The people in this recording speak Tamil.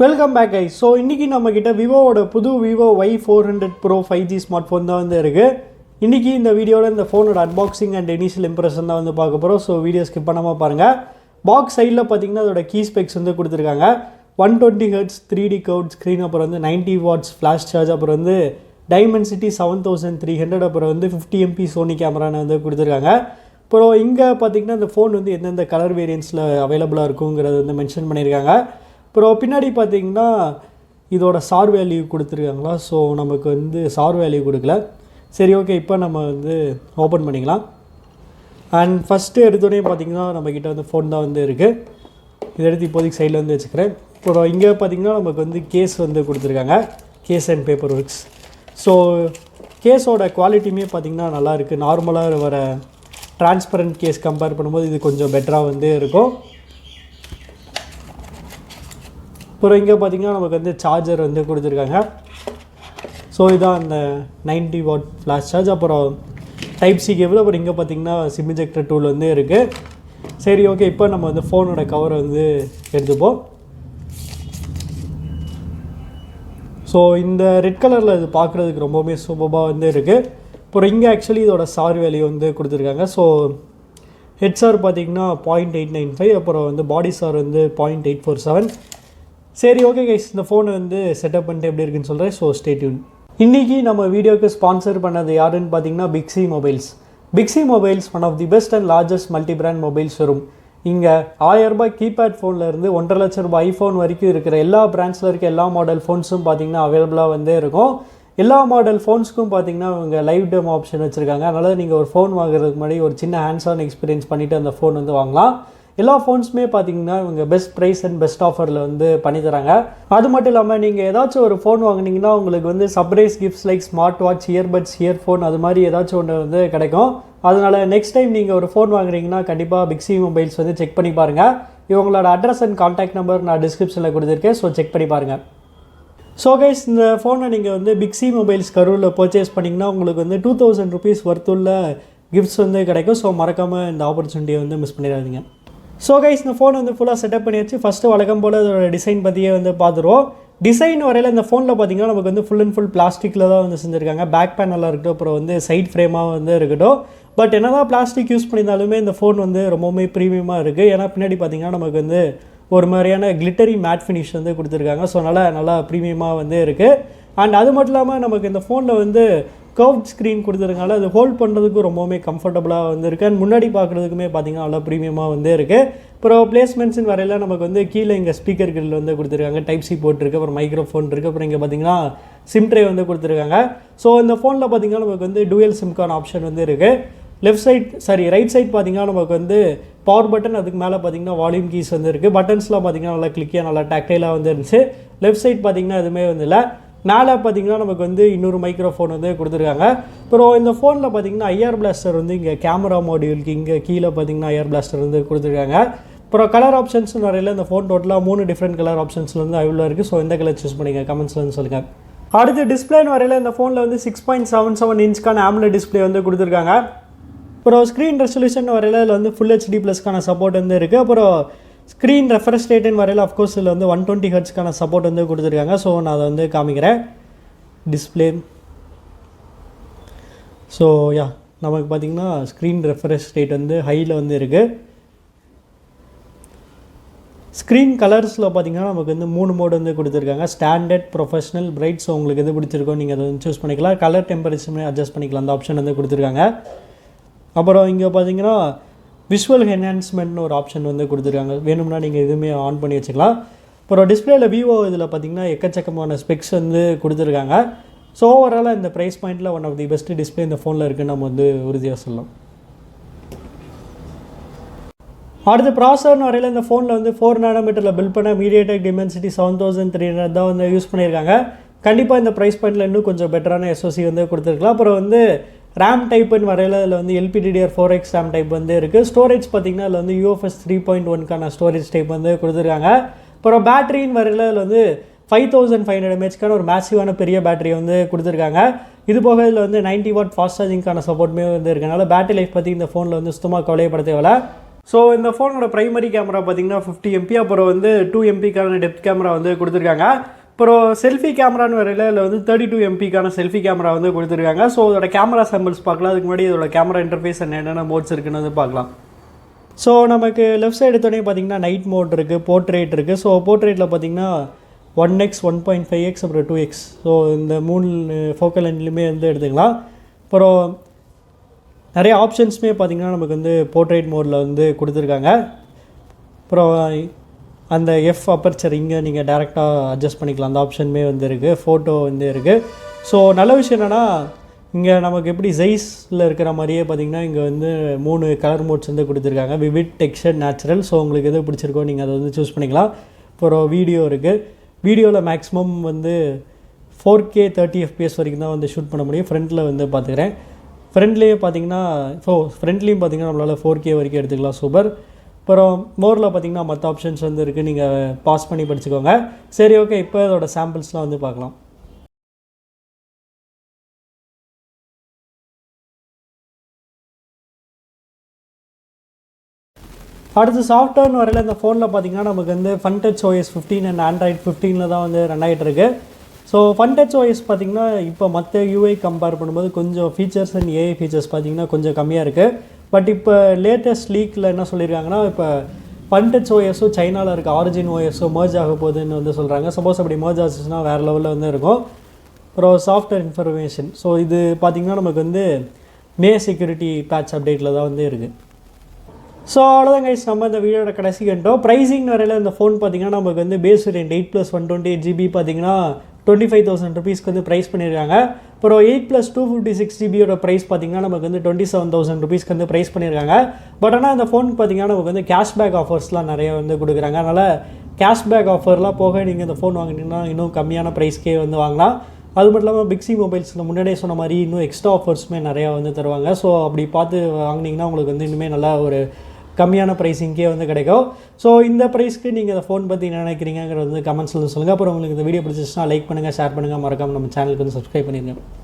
Welcome back guys. ஸோ இன்றைக்கி நம்மக்கிட்ட விவோவோட புது Vivo Y400 bro 5G smart phone தான் வந்து இருக்குது. இன்றைக்கி இந்த வீடியோவில் இந்த ஃபோனோட அன்பாக்சிங் அண்ட் இனிஷியல் இம்ப்ரெஷன் தான் வந்து பார்க்க போகிறோம். ஸோ வீடியோ ஸ்கிப் பண்ணாமல் பாருங்கள். பாக்ஸ் சைடில் பார்த்தீங்கன்னா அதோட கீ ஸ்பெக்ஸ் வந்து கொடுத்துருக்காங்க. 120 Hz 3D கர்வ்ட் ஸ்க்ரீன், அப்புறம் வந்து 90 watts ஃப்ளாஷ் சார்ஜ், அப்புறம் வந்து டைமென்சிட்டி 7300, அப்புறம் வந்து 50 MP சோனி கேமரான்னு வந்து கொடுத்துருக்காங்க. அப்புறம் இங்கே பார்த்தீங்கன்னா இந்த ஃபோன் வந்து எந்தெந்த கலர் வேரியன்ஸில் அவைலபிளாக இருக்குங்கிறது வந்து மென்ஷன் பண்ணியிருக்காங்க. அப்புறம் பின்னாடி பார்த்தீங்கன்னா இதோட சார் வேல்யூ கொடுத்துருக்காங்களா. ஸோ நமக்கு வந்து சார் வேல்யூ கொடுக்கல. சரி, ஓகே, இப்போ நம்ம வந்து ஓப்பன் பண்ணிக்கலாம். அண்ட் ஃபஸ்ட்டு எடுத்தோடனே பார்த்தீங்கன்னா நம்மக்கிட்ட வந்து ஃபோன் தான் வந்து இருக்குது. இதை எடுத்து இப்போதைக்கு சைடில் வந்து வச்சுக்கிறேன். அப்புறம் இங்கே பார்த்தீங்கன்னா நமக்கு வந்து கேஸ் வந்து கொடுத்துருக்காங்க, case and paper works. So கேஸோட குவாலிட்டியுமே பார்த்திங்கன்னா நல்லாயிருக்கு. நார்மலாக வர டிரான்ஸ்பரண்ட் கேஸ் கம்பேர் பண்ணும்போது இது கொஞ்சம் பெட்டராக வந்து இருக்கும். அப்புறம் இங்கே பார்த்திங்கன்னா நமக்கு வந்து சார்ஜர் வந்து கொடுத்துருக்காங்க. ஸோ இதான் அந்த 90 watt ஃப்ளாஷ் சார்ஜ், அப்புறம் டைப் சி கேபிள், அப்புறம் இங்கே பார்த்திங்கன்னா சிம் இன்ஜெக்டர் டூல் வந்து இருக்குது. சரி, ஓகே, இப்போ நம்ம வந்து ஃபோனோட கவரை வந்து எடுத்துப்போம். ஸோ இந்த ரெட் கலரில் இது பார்க்குறதுக்கு ரொம்பவுமே சூப்பராக வந்து இருக்குது. அப்புறம் இங்கே ஆக்சுவலி இதோட சார் வேல்யூ வந்து கொடுத்துருக்காங்க. ஸோ ஹெட் சார் பார்த்திங்கன்னா 0.895, அப்புறம் வந்து பாடி சார் வந்து 0.847. சரி, ஓகே கைஸ், இந்த ஃபோனை வந்து செட்டப் பண்ணிட்டு எப்படி இருக்குன்னு சொல்கிறேன். So stay tune. இன்றைக்கி நம்ம வீடியோக்கு ஸ்பான்சர் பண்ணது யாருன்னு பார்த்தீங்கன்னா Pixie Mobiles. Pixie Mobiles one of the best and largest multi brand mobiles வரும். இங்கே 1000 ரூபாய் கீபேட் ஃபோன்லேருந்து 1.5 லட்சம் ரூபாய் ஐஃபோன் வரைக்கும் இருக்கிற எல்லா பிராண்ட்ஸில் இருக்க எல்லா மாடல் ஃபோன்ஸும் பார்த்திங்கன்னா அவைலபிளாக வந்து இருக்கும். எல்லா மாடல் ஃபோன்ஸ்க்கும் பார்த்திங்கன்னா இவங்க லைவ் டெமோ ஆப்ஷன் வச்சுருக்காங்க. அதனால் நீங்கள் ஒரு ஃபோன் வாங்குறதுக்கு முன்னாடி ஒரு சின்ன ஹேண்ட்ஸ் ஆன் எக்ஸ்பீரியன்ஸ் பண்ணிவிட்டு அந்த ஃபோன் வந்து வாங்கலாம். எல்லா ஃபோன்ஸுமே பார்த்தீங்கன்னா இவங்க பெஸ்ட் ப்ரைஸ் அண்ட் பெஸ்ட் ஆஃபரில் வந்து பண்ணித்தராங்க. அது மட்டும் இல்லாமல் நீங்கள் ஏதாச்சும் ஒரு ஃபோன் வாங்கினீங்கன்னா உங்களுக்கு வந்து surprise gifts like smart watch, earbuds, earphone, அது மாதிரி ஏதாச்சும் ஒன்று வந்து கிடைக்கும். அதனால் நெக்ஸ்ட் டைம் நீங்கள் ஒரு ஃபோன் வாங்குறீங்கன்னா கண்டிப்பாக பிக்ஸி மொபைல்ஸ் வந்து செக் பண்ணி பாருங்கள். இவங்களோட அட்ரஸ் அண்ட் கான்டாக்ட் நம்பர் நான் டிஸ்கிரிப்ஷனில் கொடுத்துருக்கேன். ஸோ செக் பண்ணி பாருங்கள். ஸோ கைஸ், இந்த ஃபோனை நீங்கள் வந்து பிக்ஸி மொபைல்ஸ் கரூரில் பர்ச்சேஸ் பண்ணிங்கன்னா உங்களுக்கு வந்து 2000 rupees ஒர்த்துள்ள கிஃப்ட்ஸ் வந்து கிடைக்கும். ஸோ மறக்காமல் இந்த ஆப்பர்ச்சுனிட்டியை வந்து மிஸ் பண்ணிடாதீங்க. ஸோ கைஸ், இந்த ஃபோன் வந்து ஃபுல்லாக செட்டப் பண்ணியாச்சு. ஃபஸ்ட்டு வழக்கம் போல் அதோட டிசைன் பற்றியே வந்து பார்த்துருவோம். டிசைன் வரையில் இந்த ஃபோனில் பார்த்திங்கன்னா நமக்கு வந்து ஃபுல் அண்ட் ஃபுல் பிளாஸ்டிக்கில் தான் வந்து செஞ்சுருக்காங்க. பேக் பேனலாக இருக்கட்டும், அப்புறம் வந்து சைட் ஃப்ரேமாக வந்து இருக்கட்டும். பட் என்ன தான் பிளாஸ்டிக் யூஸ் பண்ணியிருந்தாலுமே இந்த ஃபோன் வந்து ரொம்பவுமே ப்ரீமியமாக இருக்குது. ஏன்னா பின்னாடி பார்த்திங்கன்னா நமக்கு வந்து ஒரு மாதிரியான கிளிட்டரி மேட் ஃபினிஷ் வந்து கொடுத்துருக்காங்க. ஸோ நல்லா ப்ரீமியமாக வந்து இருக்குது. அண்ட் அது மட்டும் இல்லாமல் நமக்கு இந்த ஃபோனில் வந்து கர்வ்ட் ஸ்க்ரீன் கொடுத்துருக்கனால அது ஹோல்ட் பண்ணுறதுக்கும் ரொம்பவுமே கம்ஃபர்டபுளாக வந்து இருக்குது. அண்ட் முன்னாடி பார்க்குறதுக்குமே பார்த்திங்கன்னா நல்லா ப்ரீமியமாக வந்து இருக்குது. அப்புறம் பிளேஸ்மெண்ட்ஸின் வரையில் நமக்கு வந்து கீழே இங்கே ஸ்பீக்கர் கிரில் வந்து கொடுத்துருக்காங்க, டைப் சி போர்ட் இருக்குது, அப்புறம் மைக்ரோஃபோன் இருக்குது, அப்புறம் இங்கே பார்த்திங்கன்னா சிம் ட்ரே வந்து கொடுத்துருக்காங்க. ஸோ இந்த ஃபோனில் பார்த்திங்கன்னா நமக்கு வந்து டூயல் சிம்கான ஆப்ஷன் வந்து இருக்குது. ரைட் சைட் பார்த்திங்கன்னா நமக்கு வந்து பவர் பட்டன், அதுக்கு மேலே பார்த்திங்கன்னா வால்யூம் கீஸ் வந்து இருக்குது. பட்டன்ஸ்லாம் பார்த்திங்கன்னா நல்லா கிளிக்கியாக நல்லா டேக்டைலாக வந்து இருந்துச்சு. லெஃப்ட் சைட் பார்த்திங்கன்னா எதுவுமே வந்து இல்லை. மேலே பார்த்திங்கன்னா நமக்கு வந்து இன்னொரு மைக்ரோஃபோன் வந்து கொடுத்துருக்காங்க. அப்புறம் இந்த ஃபோனில் பார்த்திங்கன்னா ஐஆர் பிளாஸ்டர் வந்து இங்கே கேமரா மாடியூலுக்கு இங்கே கீழே பார்த்திங்கன்னா ஐஆர் பிளாஸ்டர் வந்து கொடுத்துருக்காங்க. அப்புறம் கலர் ஆப்ஷன்ஸ் நிறைய இந்த ஃபோன் டோட்டலாக 3 டிஃப்ரெண்ட் கலர் ஆப்ஷன்ஸில் வந்து அவைலபிளாக இருக்குது. ஸோ எந்த கலர் சூஸ் பண்ணிங்க கமெண்ட்ஸில் வந்து சொல்லுங்கள். அடுத்து டிஸ்பிளேன்னு வரையில் இந்த ஃபோனில் வந்து 6.77 இன்ச்க்கான AMOLED டிஸ்பிளே வந்து கொடுத்துருக்காங்க. அப்புறம் ஸ்க்ரீன் ரெசல்யூஷன் வரையில் இதில் வந்து ஃபுல் HD+க்கான சப்போர்ட் வந்து இருக்குது. அப்புறம் ஸ்க்ரீன் ரெஃப்ரெஷ் ரேட்டுன்னு வரையில் அஃப்கோர்ஸ் இதில் வந்து 120 Hzக்கான சப்போர்ட் வந்து கொடுத்துருக்காங்க. ஸோ நான் அதை வந்து காமிக்கிறேன் டிஸ்பிளே. ஸோ நமக்கு பார்த்திங்கன்னா ஸ்க்ரீன் ரெஃப்ரெஷ் ரேட் வந்து ஹையில் வந்து இருக்குது. ஸ்க்ரீன் கலர்ஸில் பார்த்திங்கன்னா நமக்கு வந்து 3 மோடு வந்து கொடுத்துருக்காங்க, ஸ்டாண்டர்ட், ப்ரொஃபஷனல், பிரைட். ஸோ உங்களுக்கு எது பிடிச்சிருக்கோ நீங்கள் அதை வந்து சூஸ் பண்ணிக்கலாம். கலர் டெம்பரேச்சருமே அட்ஜஸ்ட் பண்ணிக்கலாம், அந்த ஆப்ஷன் வந்து கொடுத்துருக்காங்க. அப்புறம் இங்கே பார்த்திங்கன்னா விஷுவல் என்ஹான்ஸ்மெண்ட்னு ஒரு ஆப்ஷன் வந்து கொடுத்துருக்காங்க. வேணும்னா நீங்கள் எதுவுமே ஆன் பண்ணி வச்சுக்கலாம். அப்புறம் டிஸ்பிளேயில் விவோ இதில் பார்த்திங்கன்னா எக்கச்சக்கமான ஸ்பெக்ஸ் வந்து கொடுத்துருக்காங்க. ஸோ ஓவராலாக இந்த ப்ரைஸ் பாயிண்டில் one of the best display இந்த ஃபோனில் இருக்குன்னு நம்ம வந்து உறுதியாக சொல்லலாம். அடுத்து ப்ராசர்னு வரையில் இந்த ஃபோனில் வந்து 4 nm பில்ட் பண்ண மீடியாடெக் டிமென்சிட்டி 7300 தான் வந்து யூஸ் பண்ணியிருக்காங்க. கண்டிப்பாக இந்த ப்ரைஸ் பாயிண்டில் இன்னும் கொஞ்சம் பெட்டரான எஸ்ஓசி வந்து கொடுத்துருக்கலாம். அப்புறம் வந்து ரேம் டைப்புன்னு வரையில் இதில் வந்து LPDDR4X ரேம் டைப் வந்து இருக்குது. ஸ்டோரேஜ் பார்த்திங்கன்னா இதில் வந்து UFS 3.1க்கான ஸ்டோரேஜ் டைப் வந்து கொடுத்துருக்காங்க. அப்புறம் பேட்டரின்னு வரையில் இதில் வந்து 5500 mAhக்கான ஒரு மேசிவான பெரிய பேட்டரி வந்து கொடுத்துருக்காங்க. இது போக இதில் வந்து 90 watt ஃபாஸ்ட் சார்ஜிங்கான சப்போர்ட்டுமே வந்து இருக்கனால பேட்டரி லைஃப் பற்றி இந்த ஃபோனில் வந்து சுத்தமாக கவலைப்பட தேவையில்ல. ஸோ இந்த ஃபோனோட ப்ரைமரி கேமரா பார்த்தீங்கன்னா 50 MP, அப்புறம் வந்து 2 MPக்கான டெப்த் கேமரா வந்து கொடுத்துருக்காங்க. அப்புறம் செல்ஃபி கேமரான்னு வரையில் இதில் வந்து 32 MPக்கான செல்ஃபி கேமரா வந்து கொடுத்துருக்காங்க. ஸோ அதோட கேமரா சாம்பிள்ஸ் பார்க்கலாம். அதுக்கு முன்னாடி இதோட கேமரா இன்டர்ஃபேஸ் என்னென்ன மோட்ஸ் இருக்குன்னு வந்து பார்க்கலாம். ஸோ நமக்கு லெஃப்ட் சைடு எடுத்தோடனே பார்த்தீங்கன்னா நைட் மோட் இருக்குது, போர்ட்ரேட் இருக்குது. ஸோ போர்ட்ரேட்டில் பார்த்தீங்கன்னா 1x, 1.5x, அப்புறம் 2x. ஸோ இந்த 3 ஃபோக்கல் லென்ஸ்லையுமே வந்து எடுத்துக்கலாம். அப்புறம் நிறைய ஆப்ஷன்ஸுமே பார்த்திங்கன்னா நமக்கு வந்து போர்ட்ரேட் மோடில் வந்து கொடுத்துருக்காங்க. அப்புறம் அந்த எஃப் அப்பர்ச்சர் இங்கே நீங்கள் டேரெக்டாக அட்ஜஸ்ட் பண்ணிக்கலாம், அந்த ஆப்ஷனுமே வந்து இருக்குது. ஃபோட்டோ வந்து இருக்குது. ஸோ நல்ல விஷயம் என்னென்னா இங்கே நமக்கு எப்படி ஜெய்ஸில் இருக்கிற மாதிரியே பார்த்திங்கன்னா இங்கே வந்து 3 கலர் மோட்ஸ் வந்து கொடுத்துருக்காங்க. Vivid, texture, natural. ஸோ உங்களுக்கு எது பிடிச்சிருக்கோ நீங்கள் அதை வந்து சூஸ் பண்ணிக்கலாம். அப்புறம் வீடியோ இருக்குது. வீடியோவில் மேக்ஸிமம் வந்து 4K 30 FPS வரைக்கும் தான் வந்து ஷூட் பண்ண முடியும். ஃப்ரண்ட்டில் வந்து பார்த்துக்கிறேன். ஃப்ரண்ட்லேயே பார்த்தீங்கன்னா ஃப்ரண்ட்லேயும் பார்த்தீங்கன்னா நம்மளால் 4K வரைக்கும் எடுத்துக்கலாம். சூப்பர். அப்புறம் மோரில் பார்த்தீங்கன்னா மற்ற ஆப்ஷன்ஸ் வந்து இருக்குது, நீங்கள் பாஸ் பண்ணி படிச்சுக்கோங்க. சரி, ஓகே, இப்போ அதோட சாம்பிள்ஸ்லாம் வந்து பார்க்கலாம். அடுத்து சாஃப்ட்வேர்னு வரையில் இந்த ஃபோனில் பார்த்தீங்கன்னா நமக்கு வந்து FunTouch OS 15 அண்ட் Android 15 தான் வந்து ரன் ஆகிட்டு இருக்குது. ஸோ FunTouch OS பார்த்திங்கன்னா இப்போ மற்ற UI கம்பேர் பண்ணும்போது கொஞ்சம் ஃபீச்சர்ஸ் அண்ட் AI ஃபீச்சர்ஸ் பார்த்திங்கன்னா கொஞ்சம் கம்மியாக இருக்குது. பட் இப்போ லேட்டஸ்ட் லீக்கில் என்ன சொல்லியிருக்காங்கன்னா, இப்போ FunTouch OSஸோ சைனாவில் இருக்க ஆரிஜின் OSஸோ மர்ஜ் ஆக போகுதுன்னு வந்து சொல்கிறாங்க. சப்போஸ் அப்படி மர்ஜ் ஆச்சுன்னா வேறு லெவலில் வந்து இருக்கும். அப்புறம் சாஃப்ட்வேர் இன்ஃபர்மேஷன். ஸோ இது பார்த்திங்கன்னா நமக்கு வந்து மே செக்யூரிட்டி பேட்ச் அப்டேட்டில் தான் வந்து இருக்குது. ஸோ அவ்வளோதான் கைஸ், நம்ம இந்த வீடியோட கடைசி கண்டோம். ப்ரைஸிங் வரையில் இந்த ஃபோன் பார்த்திங்கன்னா நமக்கு வந்து பேஸ் வேரியன்ட் 8+128GB பார்த்திங்கன்னா 25,000 ருபீஸ்க்கு வந்து ப்ரைஸ் பண்ணியிருக்காங்க. அப்புறம் 8+256GB ப்ரைஸ் பார்த்திங்கன்னா நமக்கு வந்து 27,000 ருபீஸ்க்கு வந்து ப்ரைஸ் பண்ணியிருக்காங்க. பட் ஆனால் இந்த ஃபோன் பார்த்திங்கன்னா நமக்கு வந்து கேஷ்பேக் ஆஃபர்ஸ்லாம் நிறைய வந்து கொடுக்குறாங்க. அதனால் கேஷ்பேக் ஆஃபர்லாம் போக நீங்கள் இந்த ஃபோன் வாங்கினீங்கன்னா இன்னும் கம்மியான ப்ரைஸ்க்கே வந்து வாங்கலாம். அது மட்டும் இல்லாமல் பிக்ஸி மொபைல்ஸில் முன்னாடியே சொன்ன மாதிரி இன்னும் எக்ஸ்ட்ரா ஆஃபர்ஸுமே நிறையா வந்து தருவாங்க. ஸோ அப்படி பார்த்து வாங்கினீங்கன்னா உங்களுக்கு வந்து இன்னுமே நல்லா ஒரு கம்மியான ப்ரைஸிங்கே வந்து கிடைக்கும். ஸோ இந்த ப்ரைஸ்க்கு நீங்கள் இந்த ஃபோன் பற்றி என்ன நினைக்கிறீங்கிறது வந்து கமெண்ட்ஸில் சொல்லுங்கள். அப்புறம் உங்களுக்கு இந்த வீடியோ பிடிச்சிச்சுன்னா லைக் பண்ணுங்கள், ஷேர் பண்ணுங்கள், மறக்காமல் நம்ம சேனலுக்கு வந்து சப்ஸ்கிரைப் பண்ணிடுங்க.